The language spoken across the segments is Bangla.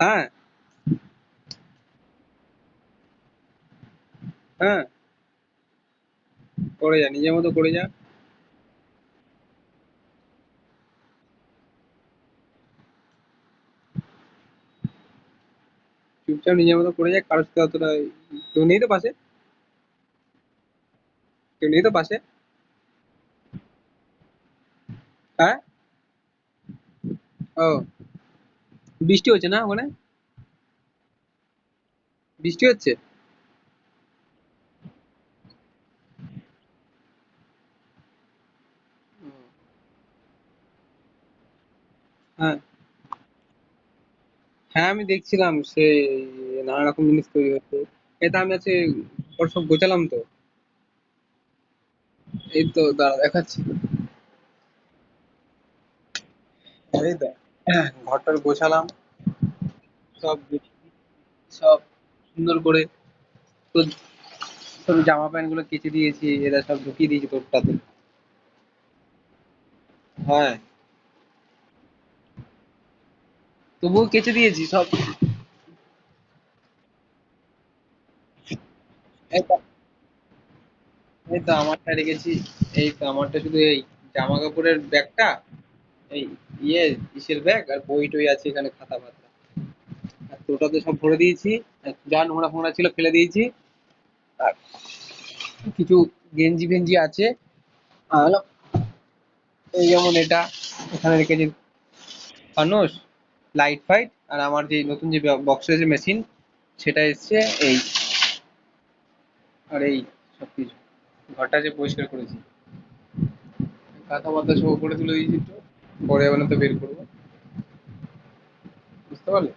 হ্যাঁ, হ্যাঁ, করে যা, নিজের মতো করে যা। চুপচাপ নিজের মতো করে যা, কারোর সাথে অতটা। কেউ নেই তো পাশে? কেউ নেই তো পাশে? হ্যাঁ। ও, বৃষ্টি হচ্ছে না ওখানে? বৃষ্টি হচ্ছে? হ্যাঁ, হ্যাঁ, আমি দেখছিলাম সে নানা রকম জিনিস তৈরি হচ্ছে। এটা আমি আছে, ওর সব গোছালাম তো। এই তো দাঁড়া দেখাচ্ছি। এই তো ঘরটার গোছালাম সব, সব সুন্দর করে। তো সব জামা প্যান্ট গুলো কেচে দিয়েছি, এরা সব ঢুকিয়ে দিয়েছি তোরটাতে। হ্যাঁ, তবুও কেচে দিয়েছি সব। এই তো, এই তো আমারটা রেখেছি। এই তো আমারটা শুধু এই জামা কাপড়ের ব্যাগটা, এই ইয়ে ইসের ব্যাগ আর বই টই আছে এখানে, খাতা ফাতা। আর তোটাতে সব ভরে দিয়েছি। আর যা নোংরা ফোংরা ছিল ফেলে দিয়েছি। আর কিছু গেঞ্জি ফেঞ্জি আছে। আর এই যেমন এটা এখানে রেখেছি, ফানুস, লাইট ফাইট, আর আমার যে নতুন যে বক্সের যে মেশিন সেটা এসছে। এই আর এই সবকিছু, ঘরটা যে পরিষ্কার করেছি, কাঁথা মাথা সব উপরে তুলে দিয়েছি। তো পরে এবার তো বের করবো, বুঝতে পারলে?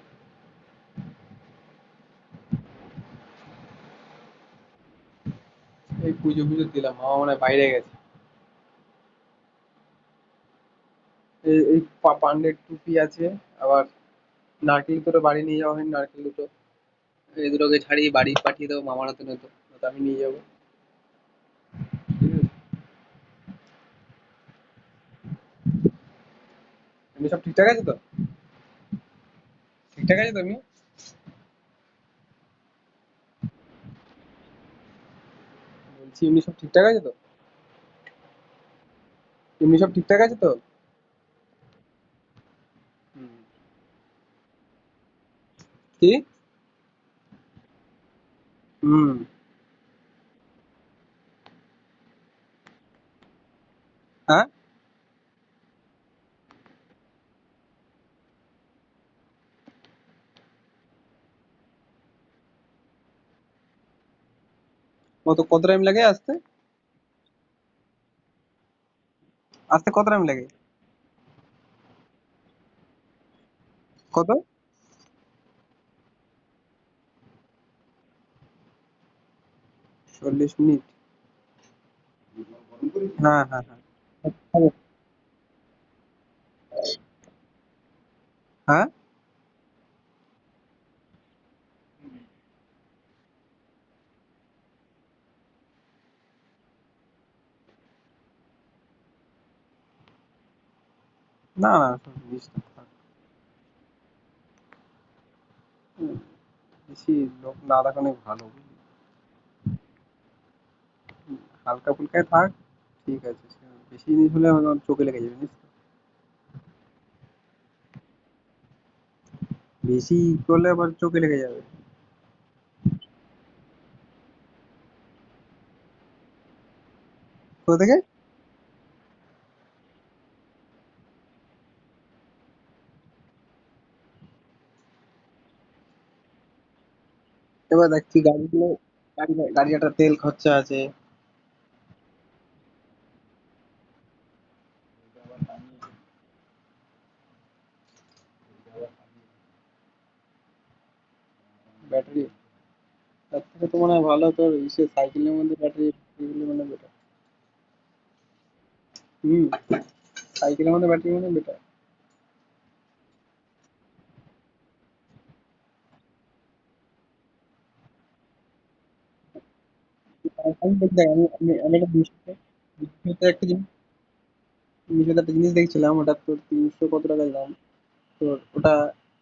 এই পুজো পুজো দিলাম, মামা মনে হয় বাইরে গেছে। এই এই পান্ডের টুপি আছে। আবার নারকেল দুটো বাড়ি নিয়ে যাওয়া হয়নি, নারকেল দুটো। এই দুটোকে ছাড়িয়ে বাড়ি পাঠিয়ে দেবো মামার হাতে, নয়তো নয়তো আমি নিয়ে যাবো। ঠিক আছে? এমনি সব ঠিকঠাক আছে তো? ঠিকঠাক আছে তো এমনি? বলছি এমনি সব ঠিকঠাক আছে তো? এমনি সব ঠিকঠাক আছে তো? হুম। কি? হুম। হ্যাঁ, কত টাইম লাগে আসতে? আসতে কত টাইম লাগে? কত? 40 মিনিট? হ্যাঁ, হ্যাঁ, হ্যাঁ। হ্যাঁ, না না, সব জিনিসটা থাক। হুম, বেশি লোক না দেখানোই ভালো, বুঝলি? হালকা ফুলকায় থাক, ঠিক আছে। বেশি জিনিস হলে আমার চোখে লেগে যাবে, জানিস তো। বেশি করলে আবার চোখে লেগে যাবে। কোথা থেকে? এবার দেখছি গাড়িগুলো, গাড়ি একটা তেল খরচা আছে। ব্যাটারি, তার থেকে তো মনে হয় ভালো তোর ইসে সাইকেলের মধ্যে ব্যাটারি মানে বেটার। হুম, সাইকেলের মধ্যে ব্যাটারি মানে বেটার। আমি দেখ দেখ, আমি একটা মিশোতে একটা জিনিস, মিশোতে একটা জিনিস দেখছিলাম, ওটা তোর 300 কত টাকা দাম তোর ওটা।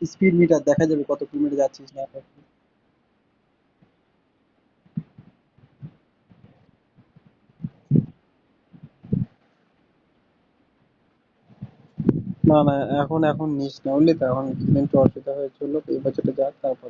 স্পিড মিটার দেখা যাবে কত কিলোমিটার যাচ্ছিস না যাচ্ছিস। না না, এখন এখন নিস না, বুঝলি তো, এখন কিছুদিন একটু অসুবিধা হয়েছিল, এই বছরটা যাক তারপর।